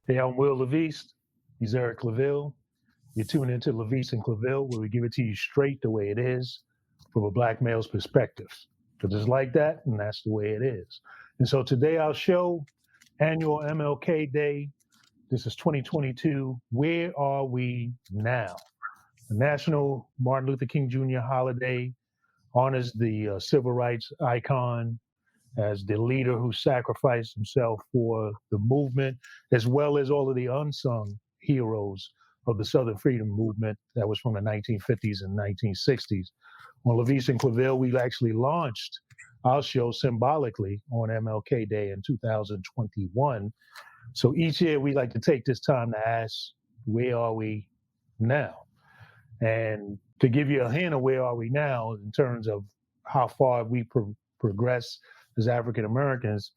Hey, I'm Wil LaVeist. He's Eric Claville. You're tuning into LaVeist and Claville, where we give it to you straight the way it is from a black male's perspective. Because it's like that, and that's the way it is. And so today, our show, annual MLK Day. This is 2022. Where are we now? The National Martin Luther King Jr. holiday honors the civil rights icon as the leader who sacrificed himself for the movement, as well as all of the unsung heroes of the Southern Freedom Movement that was from the 1950s and 1960s. On LaVeist and Claville, we actually launched our show symbolically on MLK Day in 2021. So each year we like to take this time to ask, where are we now? And to give you a hint of where are we now in terms of how far we progress as African Americans,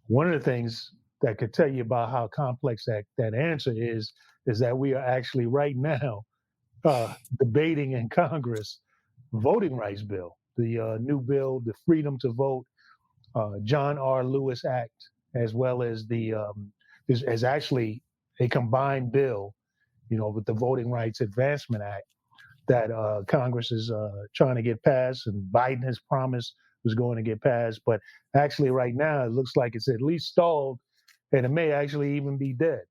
one of the things that could tell you about how complex that answer is that we are actually right now debating in Congress voting rights bill, the new bill, the Freedom to Vote, John R. Lewis Act, as well as the is actually a combined bill, with the Voting Rights Advancement Act that Congress is trying to get passed, and Biden has promised was going to get passed. But actually right now, it looks like it's at least stalled, and it may actually even be dead,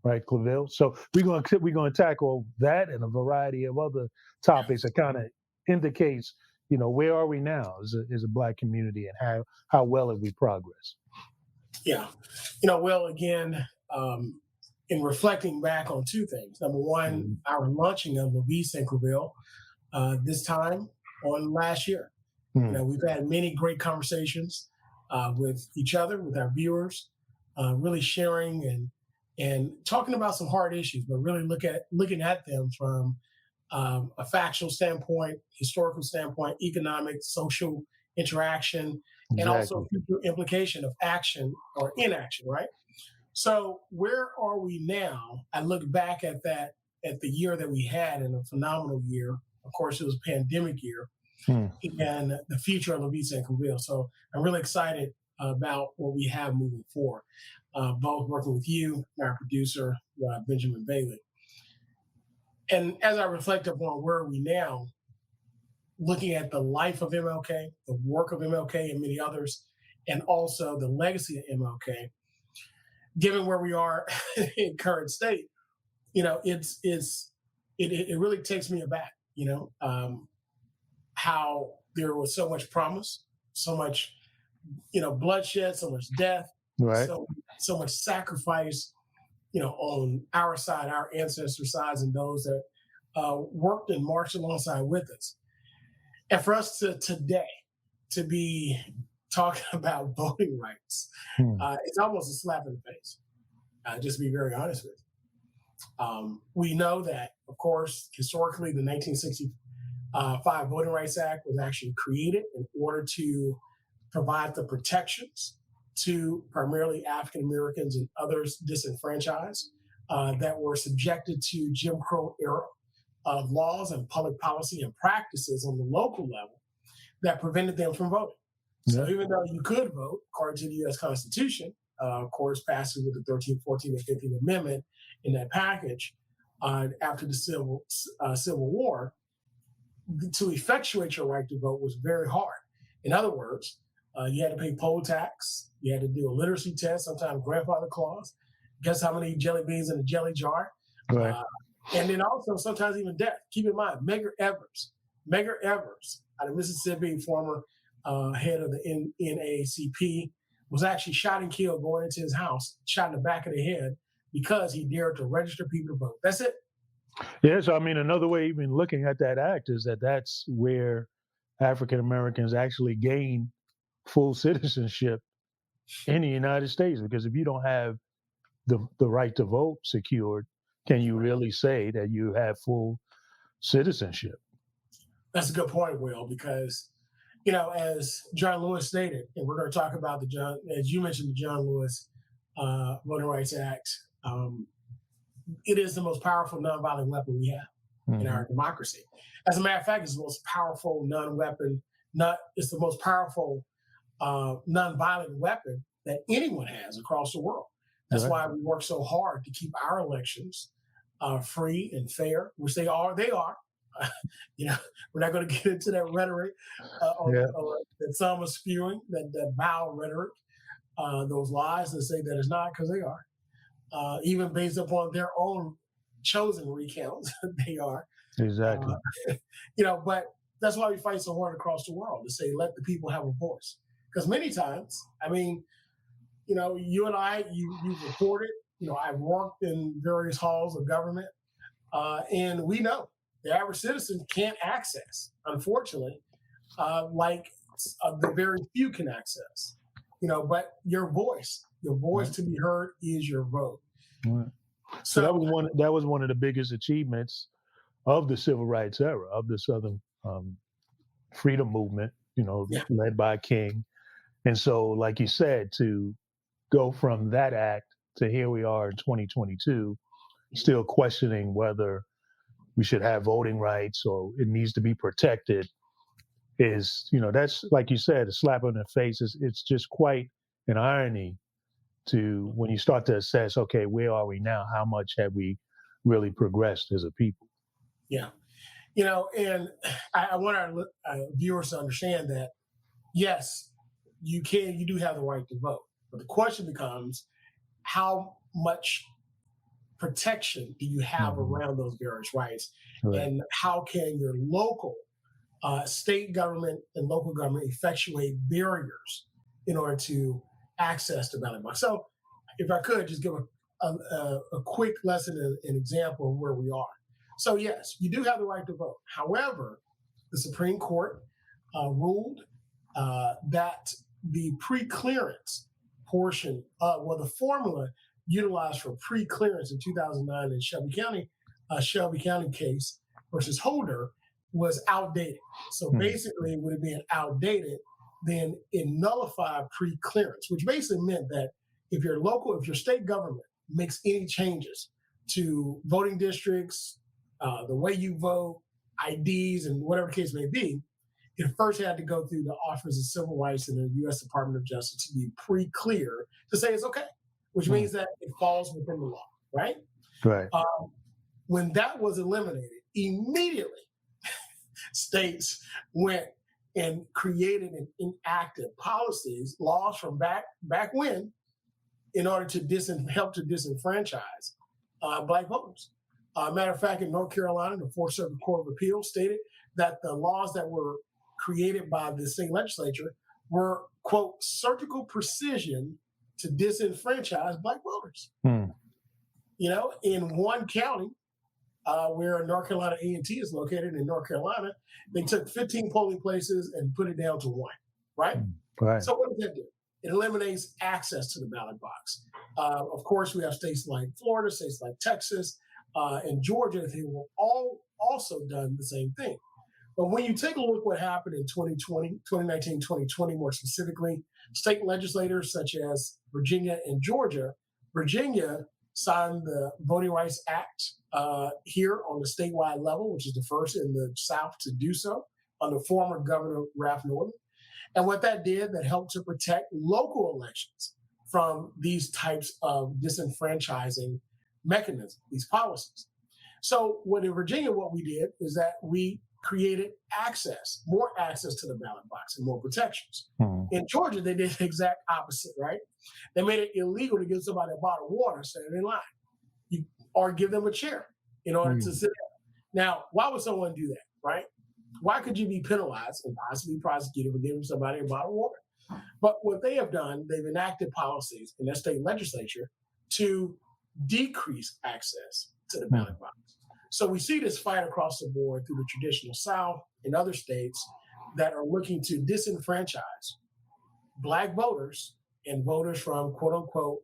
right, Claville? So we're going to tackle that and a variety of other topics that kind of indicates, where are we now as a black community, and how well have we progressed? Yeah. Will, again, in reflecting back on two things. Number one, our launching of LaVeist and Claville this time on last year. We've had many great conversations with each other, with our viewers, really sharing and talking about some hard issues, but really looking at them from a factual standpoint, historical standpoint, economic, social interaction, and also future implication of action or inaction, right? So where are we now? I look back at the year that we had, and a phenomenal year. Of course, it was a pandemic year. And the future of LaVeist and Claville. So I'm really excited about what we have moving forward, both working with you and our producer, Benjamin Bailey. And as I reflect upon where are we now, looking at the life of MLK, the work of MLK and many others, and also the legacy of MLK, given where we are in current state, it really takes me aback, how there was so much promise, so much, bloodshed, so much death, right, so much sacrifice, on our side, our ancestor sides, and those that worked and marched alongside with us. And for us today to be talking about voting rights, it's almost a slap in the face, just to be very honest with you. We know that, of course, historically, the 1965 Voting Rights Act was actually created in order to provide the protections to primarily African Americans and others disenfranchised that were subjected to Jim Crow era of laws and public policy and practices on the local level that prevented them from voting. So even though you could vote, according to the U.S. Constitution, of course, passed with the 13th, 14th, and 15th Amendment in that package after the Civil War, to effectuate your right to vote was very hard. In other words, you had to pay poll tax, you had to do a literacy test, sometimes grandfather clause, guess how many jelly beans in a jelly jar, right. And then also sometimes even death. Keep in mind, Medgar Evers out of Mississippi, former head of the NAACP, was actually shot and killed going into his house, shot in the back of the head because he dared to register people to vote. That's it. Yeah, so another way even looking at that act is that's where African Americans actually gain full citizenship in the United States, because if you don't have the right to vote secured, can you really say that you have full citizenship? That's a good point, Will, because, as John Lewis stated, and we're going to talk about as you mentioned, the John Lewis Voting Rights Act, it is the most powerful nonviolent weapon we have in our democracy. As a matter of fact, it's the most powerful it's the most powerful nonviolent weapon that anyone has across the world. That's Right. why we work so hard to keep our elections free and fair, which they are. They are. You know, we're not going to get into that rhetoric Yeah. that some are spewing, that vile rhetoric, those lies that say that it's not, because they are. Even based upon their own chosen recounts, they are. Exactly. But that's why we fight so hard across the world to say, let the people have a voice. Because many times, I mean, you and I, you've reported, I've worked in various halls of government, and we know the average citizen can't access, unfortunately, like the very few can access. But your voice Right. to be heard is your vote. Right. So that was one of the biggest achievements of the civil rights era, of the Southern freedom movement, Yeah. led by King. And so, like you said, to go from that act to here we are in 2022, still questioning whether we should have voting rights or it needs to be protected is, that's, like you said, a slap in the face. It's just quite an irony to when you start to assess, okay, where are we now? How much have we really progressed as a people? Yeah. And I want our viewers to understand that, yes, you do have the right to vote. But the question becomes, how much protection do you have around those various rights? Right. And how can your local, state government and local government effectuate barriers in order to access the ballot box? So if I could just give a quick lesson, an example of where we are. So yes, you do have the right to vote. However, the Supreme Court ruled that the pre-clearance portion, the formula utilized for pre-clearance in 2009 in Shelby County case versus Holder was outdated. So basically, with it being outdated, then it nullified pre-clearance, which basically meant that if your state government makes any changes to voting districts, the way you vote, IDs, and whatever the case may be, it first had to go through the Office of Civil Rights in the U.S. Department of Justice to be pre-clear to say it's okay, which means that it falls within the law, right? Right. When that was eliminated, immediately states went and created and enacted policies, laws from back when, in order to help to disenfranchise Black voters. Matter of fact, in North Carolina, the Fourth Circuit Court of Appeals stated that the laws that were created by the state legislature were, quote, surgical precision to disenfranchise Black voters. In one county, where North Carolina A&T is located in North Carolina, they took 15 polling places and put it down to one, right? Right. So what does that do? It eliminates access to the ballot box. Of course, we have states like Florida, states like Texas, and Georgia. They were all also done the same thing. But when you take a look what happened in 2019, 2020, more specifically, state legislators such as Virginia and Georgia, Virginia signed the Voting Rights Act here on the statewide level, which is the first in the South to do so, under former Governor Ralph Northam. And what that did, that helped to protect local elections from these types of disenfranchising mechanisms, these policies. So in Virginia, what we did is that we created more access to the ballot box and more protections. In Georgia, they did the exact opposite, right? They made it illegal to give somebody a bottle of water standing in line, or give them a chair in order to sit down. Now, why would someone do that, right? Why could you be penalized and possibly prosecuted for giving somebody a bottle of water? But what they have done, they've enacted policies in their state legislature to decrease access to the ballot box. So we see this fight across the board through the traditional South and other states that are looking to disenfranchise Black voters and voters from quote unquote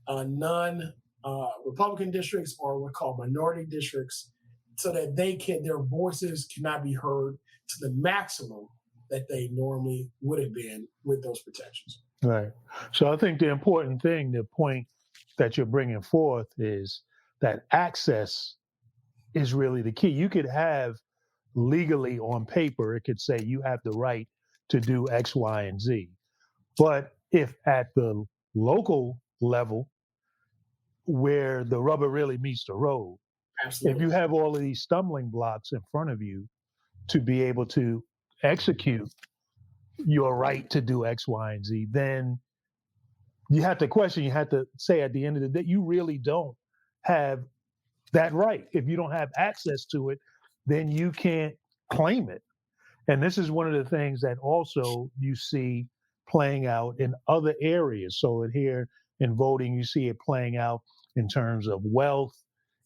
non-Republican districts, or what we call minority districts, so that their voices cannot be heard to the maximum that they normally would have been with those protections. Right. So I think the important thing, the point that you're bringing forth, is that access is really the key. You could have legally on paper, it could say you have the right to do X, Y, and Z. But if at the local level, where the rubber really meets the road. Absolutely. If you have all of these stumbling blocks in front of you to be able to execute your right to do X, Y, and Z, then you have to question, you have to say at the end of the day, you really don't have that right. If you don't have access to it, then you can't claim it. And this is one of the things that also you see playing out in other areas. So here in voting, you see it playing out in terms of wealth,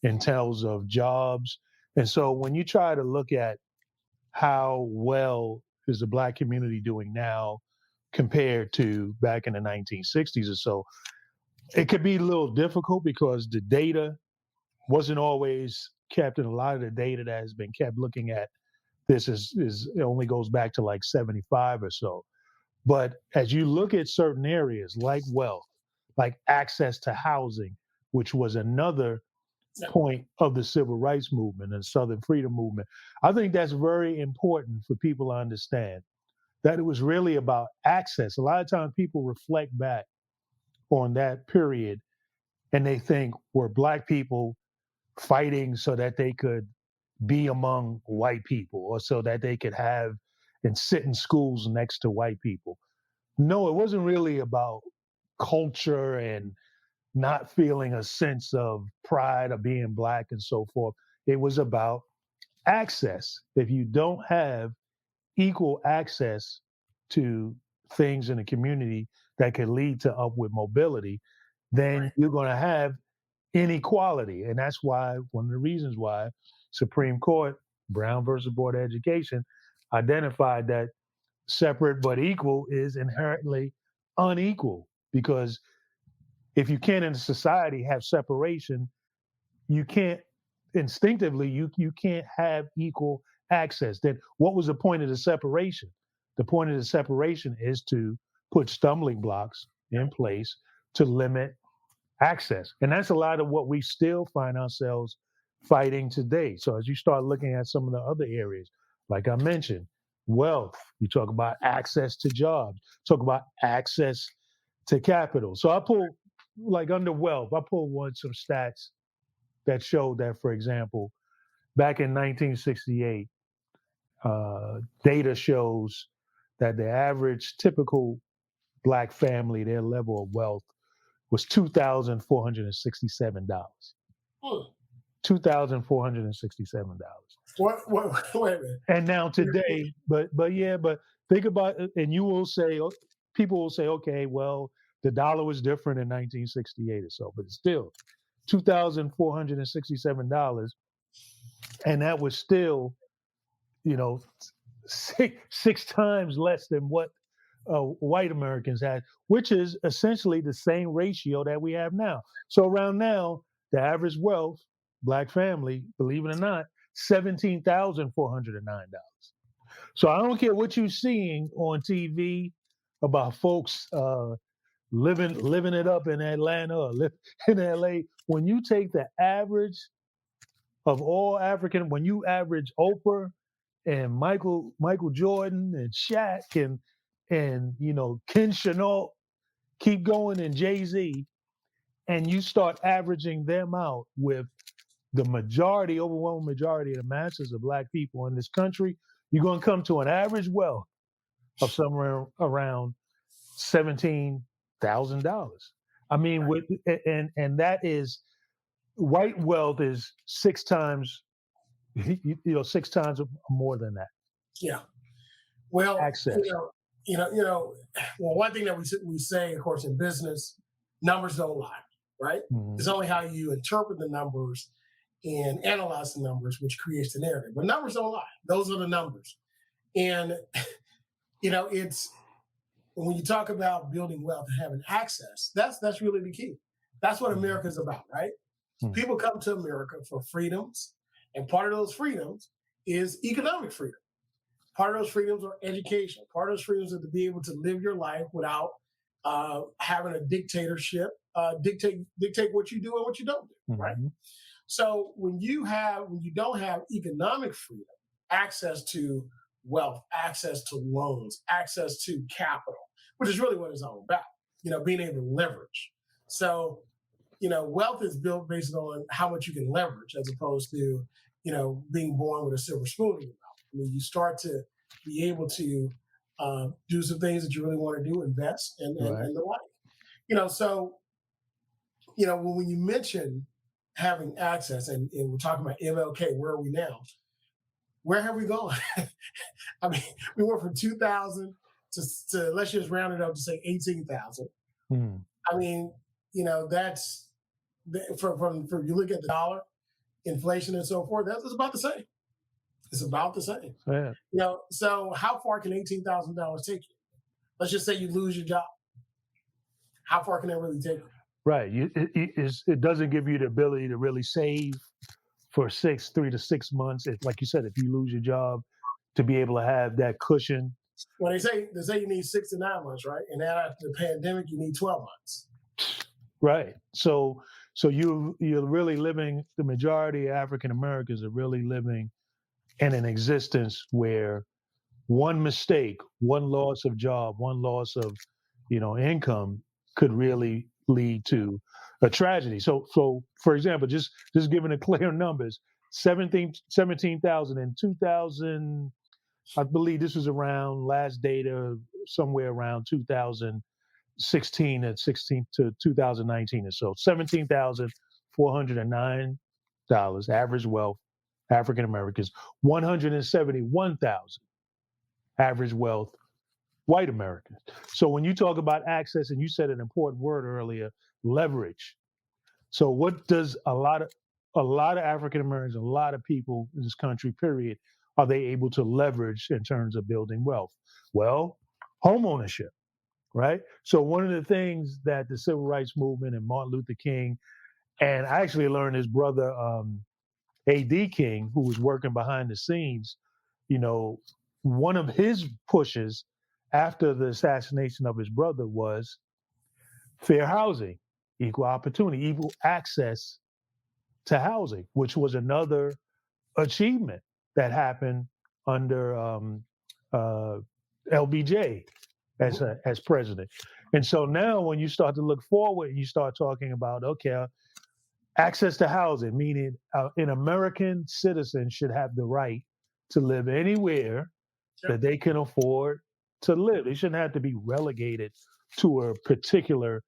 in terms of jobs. And so when you try to look at how well is the Black community doing now compared to back in the 1960s or so, it could be a little difficult because the data wasn't always kept, and a lot of the data that has been kept looking at this is it only goes back to like 75 or so. But as you look at certain areas like wealth, like access to housing, which was another point of the civil rights movement and Southern freedom movement, I think that's very important for people to understand that it was really about access. A lot of times people reflect back on that period and they think, were Black people fighting so that they could be among white people or so that they could have and sit in schools next to white people? No, it wasn't really about culture and not feeling a sense of pride of being Black and so forth. It was about access. If you don't have equal access to things in the community that could lead to upward mobility, then you're going to have inequality. And that's why one of the reasons why Supreme Court, Brown versus Board of Education, identified that separate but equal is inherently unequal. Because if you can't in a society have separation, you can't instinctively, you can't have equal access. Then what was the point of the separation? The point of the separation is to put stumbling blocks in place to limit access. And that's a lot of what we still find ourselves fighting today. So as you start looking at some of the other areas, like I mentioned, wealth, you talk about access to jobs, talk about access to capital. So I pull, like under wealth, I pulled some stats that showed that, for example, back in 1968, data shows that the average typical Black family, their level of wealth was $2,467. $2,467. Wait a minute. And now today, but think about it, and you will say, people will say, okay, well, the dollar was different in 1968 or so, but it's still $2,467, and that was still, six times less than what white Americans had, which is essentially the same ratio that we have now. So around now, the average wealth, Black family, believe it or not, $17,409. So I don't care what you're seeing on TV about folks living it up in Atlanta or in LA. When you take the average of all African, when you average Oprah and Michael Jordan and Shaq and Ken Chenault, keep going, and Jay-Z, and you start averaging them out with the majority, overwhelming majority of the masses of Black people in this country, you're going to come to an average wealth of somewhere around $17,000. I mean, and that is, white wealth is six times more than that. Yeah. Well, access. Well, one thing that we say, of course, in business, numbers don't lie, right? Mm-hmm. It's only how you interpret the numbers and analyze the numbers which creates the narrative. But numbers don't lie; those are the numbers. And it's when you talk about building wealth and having access, that's really the key. That's what America's about, right? Mm-hmm. People come to America for freedoms, and part of those freedoms is economic freedom. Part of those freedoms are education. Part of those freedoms are to be able to live your life without having a dictatorship dictate what you do and what you don't do, mm-hmm. right? So when you don't have economic freedom, access to wealth, access to loans, access to capital, which is really what it's all about, being able to leverage. So wealth is built based on how much you can leverage as opposed to, being born with a silver spoon in your mouth. I mean, you start to be able to do some things that you really want to do, invest Right. and the like. So, when you mention having access and we're talking about MLK, where are we now? Where have we gone? I mean, we went from 2,000 to let's just round it up to say 18,000. Hmm. I mean, that's from you look at the dollar, inflation, and so forth. That's about the same. It's about the same. Yeah. So how far can $18,000 take you? Let's just say you lose your job. How far can that really take you? Right. It doesn't give you the ability to really save for 3 to 6 months. Like you said, if you lose your job, to be able to have that cushion. Well, they say you need 6 to 9 months, right? And then after the pandemic, you need 12 months. Right. So you're really living. The majority of African Americans are really living in an existence where one mistake, one loss of job, one loss of income could really lead to a tragedy. So for example, just giving the clear numbers, 17,000 in 2000. I believe this was around last data somewhere around 2016 and 16 to 2019 or so. $17,409 average wealth, African Americans. 171,000 average wealth, white Americans. So when you talk about access, and you said an important word earlier, leverage. So what does a lot of African Americans, a lot of people in this country, period, are they able to leverage in terms of building wealth? Well, home ownership, right? So one of the things that the civil rights movement and Martin Luther King, and I actually learned his brother A.D. King, who was working behind the scenes, one of his pushes after the assassination of his brother was fair housing, equal opportunity, equal access to housing, which was another achievement that happened under LBJ as president. And so now when you start to look forward, you start talking about, okay, access to housing, meaning an American citizen should have the right to live anywhere that they can afford to live. They shouldn't have to be relegated to a particular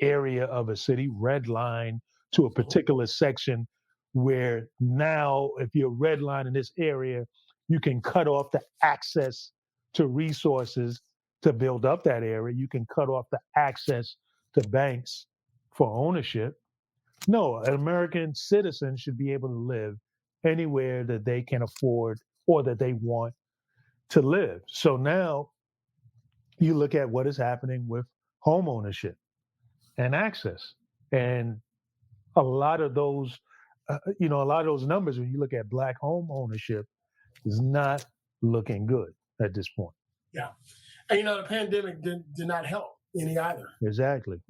area of a city, red line to a particular section, where now if you're red line in this area, you can cut off the access to resources to build up that area. You can cut off the access to banks for ownership. No, an American citizen should be able to live anywhere that they can afford or that they want to live. So now you look at what is happening with home ownership and access. And a lot of those, numbers, when you look at Black home ownership, is not looking good at this point. Yeah. And, the pandemic did not help any either. Exactly.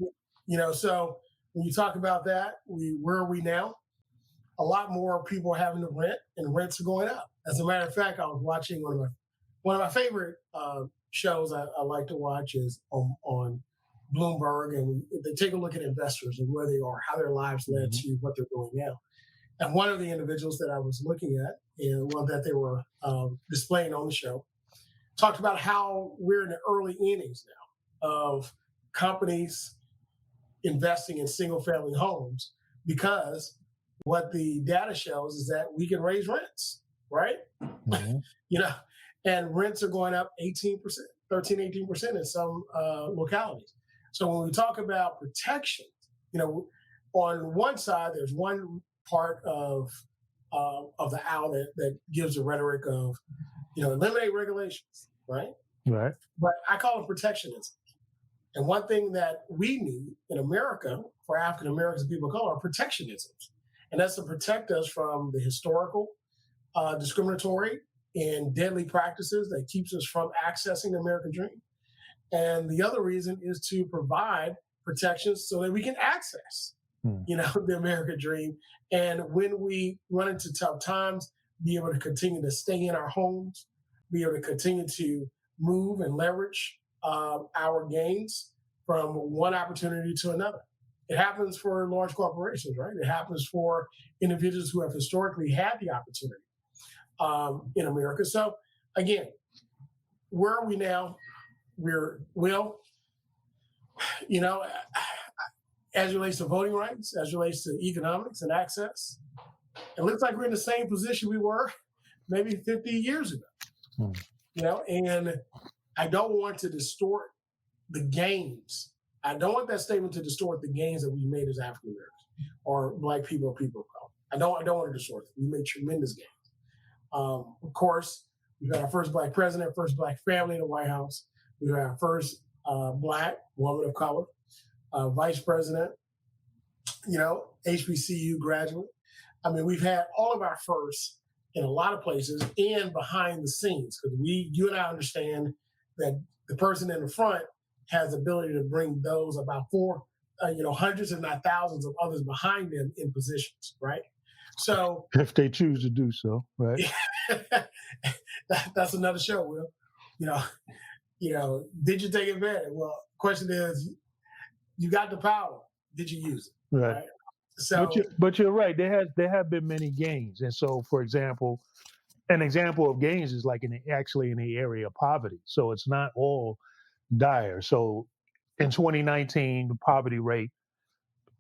So when you talk about that, where are we now? A lot more people are having to rent, and rents are going up. As a matter of fact, I was watching one of my favorite shows I like to watch is on Bloomberg, and they take a look at investors and where they are, how their lives led to what they're doing now. And one of the individuals that I was looking at, and one that they were displaying on the show, talked about how we're in the early innings now of companies investing in single-family homes, because what the data shows is that we can raise rents, right? Mm-hmm. And rents are going up 18%, 18% in some localities. So when we talk about protection, on one side, there's one part of the owl that gives the rhetoric of, eliminate regulations, right? Right. But I call it protectionism. And one thing that we need in America for African Americans and people of color are protectionisms. And that's to protect us from the historical, discriminatory, and deadly practices that keeps us from accessing the American dream. And the other reason is to provide protections so that we can access, the American dream. And when we run into tough times, be able to continue to stay in our homes, be able to continue to move and leverage our gains from one opportunity to another. It happens for large corporations, right? It happens for individuals who have historically had the opportunity in America. So again, where are we now? Will, you know, as it relates to voting rights, as it relates to economics and access, it looks like we're in the same position we were maybe 50 years ago. And I don't want to distort the gains. I don't want that statement to distort the gains that we made as African Americans or Black people or people of color. I don't want to distort it. We made tremendous gains. Of course, we've got our first Black president, first Black family in the White House. We've got our first Black woman of color, vice president, HBCU graduate. I mean, we've had all of our firsts in a lot of places and behind the scenes, because you and I understand that the person in the front has the ability to bring those about hundreds if not thousands of others behind them in positions, right? So if they choose to do so, right? That's another show, Will. Did you take advantage? Well, question is, you got the power. Did you use it? Right. So, but you're right. There have been many gains, and so, for example, an example of gains is like in the area of poverty. So it's not all dire. So in 2019, the poverty rate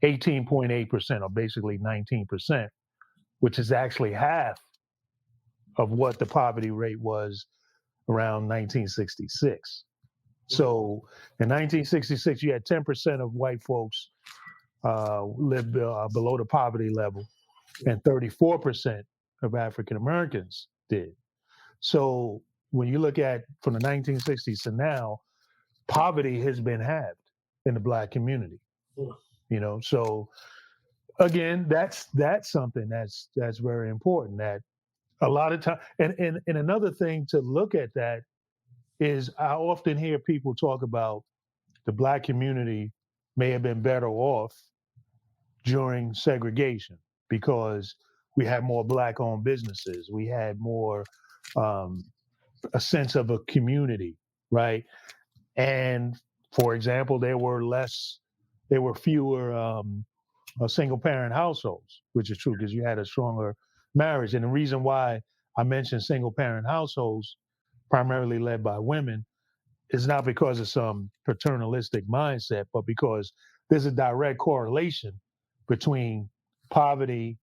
18.8%, or basically 19%, which is actually half of what the poverty rate was around 1966. So in 1966, you had 10% of white folks lived below the poverty level, and 34% of African Americans did. So when you look at from the 1960s to now, poverty has been halved in the Black community. So again, that's something that's very important. That a lot of time, and another thing to look at that is, I often hear people talk about the Black community may have been better off during segregation because we had more Black-owned businesses. We had more a sense of a community, right? And for example, there were fewer single-parent households, which is true because you had a stronger marriage. And the reason why I mentioned single-parent households, primarily led by women, is not because of some paternalistic mindset, but because there's a direct correlation between poverty.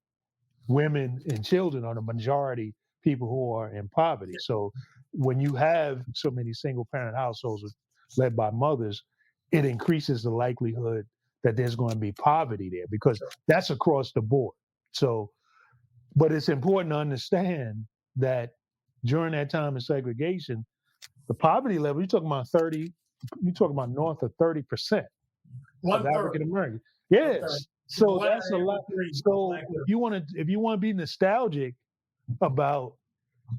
Women and children are the majority people who are in poverty. So when you have so many single-parent households led by mothers, it increases the likelihood that there's going to be poverty there, because that's across the board. So, but it's important to understand that during that time of segregation, the poverty level, you're talking about north of 30% of African Americans. Yes. So that's a lot. So if you want to be nostalgic about,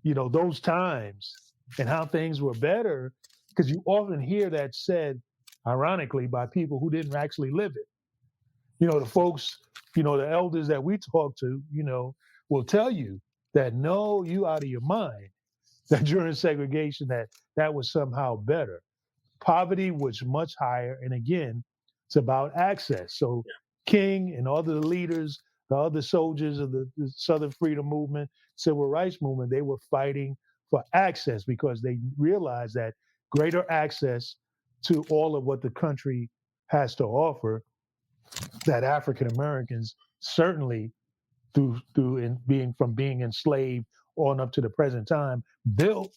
those times and how things were better, because you often hear that said, ironically, by people who didn't actually live it. The folks, the elders that we talk to, will tell you that, no, you out of your mind, that during segregation that was somehow better. Poverty was much higher. And again, it's about access. So King and other leaders, the other soldiers of the Southern Freedom Movement, Civil Rights Movement, they were fighting for access because they realized that greater access to all of what the country has to offer, that African Americans certainly through being enslaved on up to the present time built,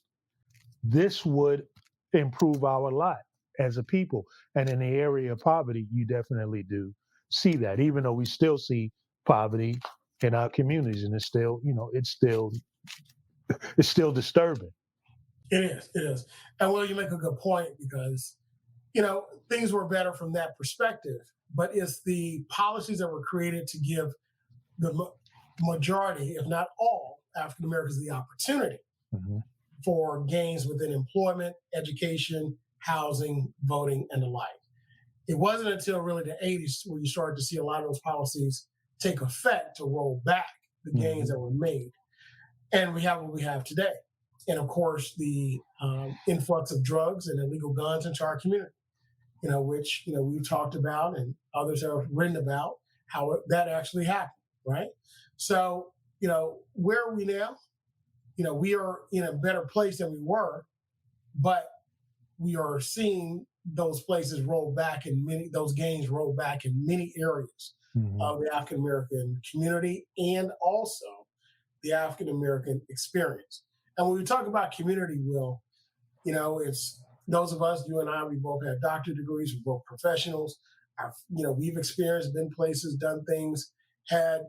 this would improve our lot as a people. And in the area of poverty, you definitely do see that, even though we still see poverty in our communities, and it's still disturbing. It is. And Will, you make a good point, because, things were better from that perspective, but it's the policies that were created to give the majority, if not all, African Americans the opportunity for gains within employment, education, housing, voting, and the like. It wasn't until really the 80s where you started to see a lot of those policies take effect to roll back the gains that were made. And we have what we have today. And of course, the influx of drugs and illegal guns into our community. which we've talked about and others have written about how that actually happened, right? So, where are we now? We are in a better place than we were, but we are seeing those places roll back in those gains roll back in many areas of the African American community and also the African American experience. And when we talk about community, Will, it's those of us, you and I, we both have doctorate degrees, we're both professionals. We've experienced, been places, done things, had,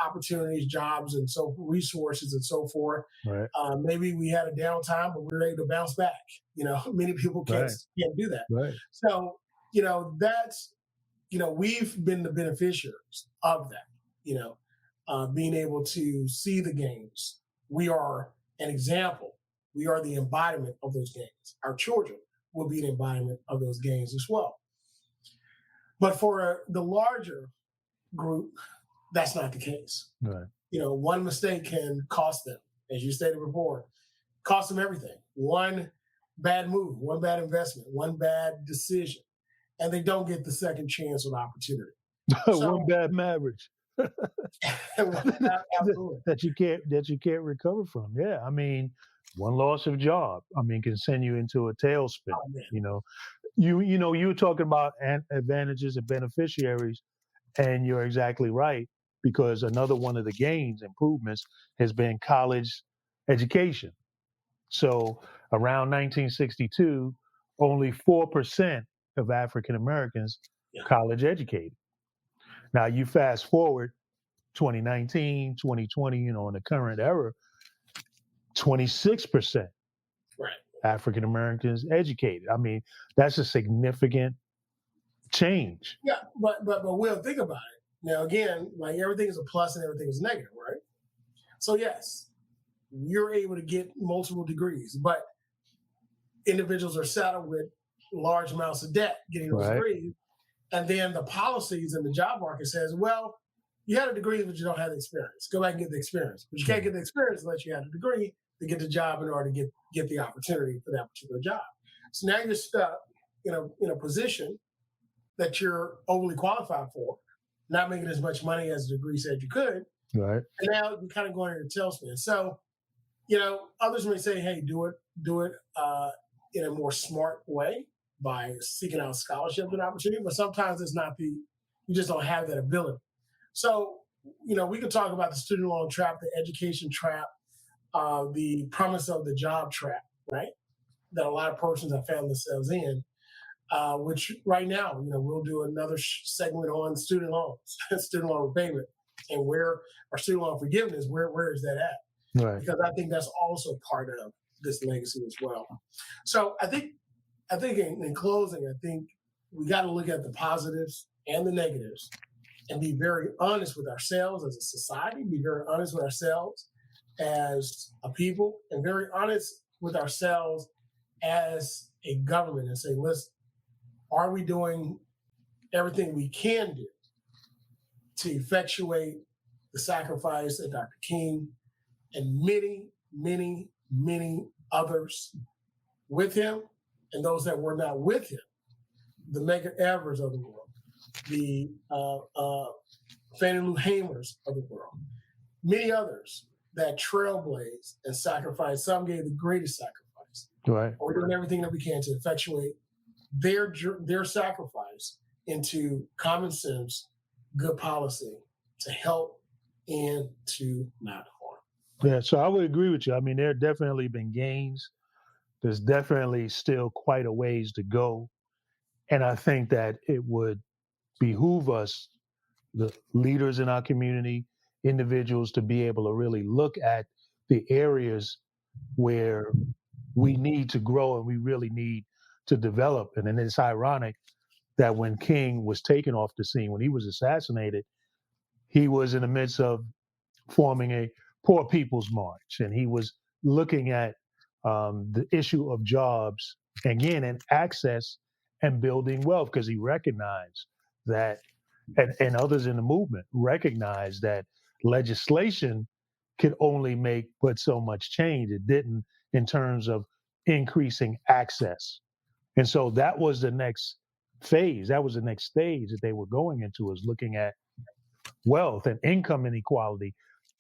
opportunities, jobs, and so resources and so forth. Right. Maybe we had a downtime, but we were able to bounce back. Many people can't do that. Right. So, that's, we've been the beneficiaries of that, being able to see the gains. We are an example. We are the embodiment of those gains. Our children will be an embodiment of those gains as well. But for the larger group, that's not the case. Right. One mistake can cost them, as you stated before, cost them everything. One bad move, one bad investment, one bad decision, and they don't get the second chance or opportunity. One bad marriage. Absolutely. that you can't recover from. Yeah, I mean, one loss of job, can send you into a tailspin. Oh, you were talking about advantages and beneficiaries, and you're exactly right, because another one of the gains, improvements, has been college education. So around 1962, only 4% of African Americans college educated. Now you fast forward 2019, 2020, in the current era, 26% African Americans educated. That's a significant change. Yeah, but Will, think about it. Now again, like everything is a plus and everything is negative, right? So yes, you're able to get multiple degrees, but individuals are saddled with large amounts of debt getting those degrees. And then the policies in the job market says, well, you had a degree, but you don't have the experience. Go back and get the experience. But you can't get the experience unless you have a degree to get the job in order to get the opportunity for that particular job. So now you're stuck in a position that you're overly qualified for, not making as much money as the degree said you could. Right. And now you're kind of going into a tailspin. So, others may say, hey, do it in a more smart way by seeking out scholarship and opportunity, but sometimes it's not you just don't have that ability. So, we could talk about the student loan trap, the education trap, the promise of the job trap, right? That a lot of persons have found themselves in, which right now, we'll do another segment on student loans, student loan repayment, and where our student loan forgiveness, where is that at? Right. Because I think that's also part of this legacy as well. So I think in closing, I think we got to look at the positives and the negatives and be very honest with ourselves as a society, be very honest with ourselves as a people, and very honest with ourselves as a government and say, listen, are we doing everything we can do to effectuate the sacrifice of Dr. King and many, many, many others with him, and those that were not with him, the Medgar Evers of the world, the Fannie Lou Hamers of the world, many others that trailblazed and sacrificed. Some gave the greatest sacrifice. Right. We're doing everything that we can to effectuate their sacrifice into common sense, good policy to help and to not harm. Yeah, so I would agree with you. There have definitely been gains. There's definitely still quite a ways to go. And I think that it would behoove us, the leaders in our community, individuals, to be able to really look at the areas where we need to grow and we really need to develop. And then it's ironic that when King was taken off the scene, when he was assassinated, he was in the midst of forming a Poor People's March, and he was looking at the issue of jobs again and access and building wealth, because he recognized that, and others in the movement recognized that legislation could only make but so much change. It didn't in terms of increasing access. And so that was the next phase. That was the next stage that they were going into, is looking at wealth and income inequality.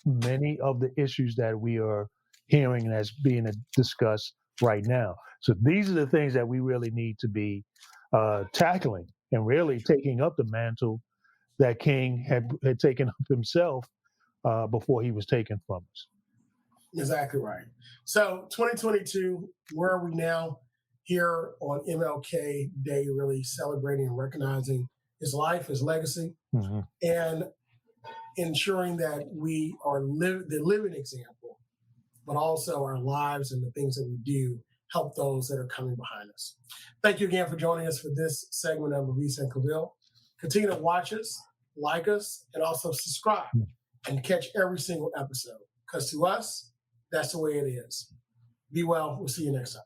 Many of the issues that we are hearing as being discussed right now. So these are the things that we really need to be tackling and really taking up the mantle that King had taken up himself before he was taken from us. Exactly right. So 2022, where are we now? Here on MLK Day, really celebrating and recognizing his life, his legacy, and ensuring that we are the living example, but also our lives and the things that we do help those that are coming behind us. Thank you again for joining us for this segment of LaVeist and Claville. Continue to watch us, like us, and also subscribe and catch every single episode, because to us, that's the way it is. Be well. We'll see you next time.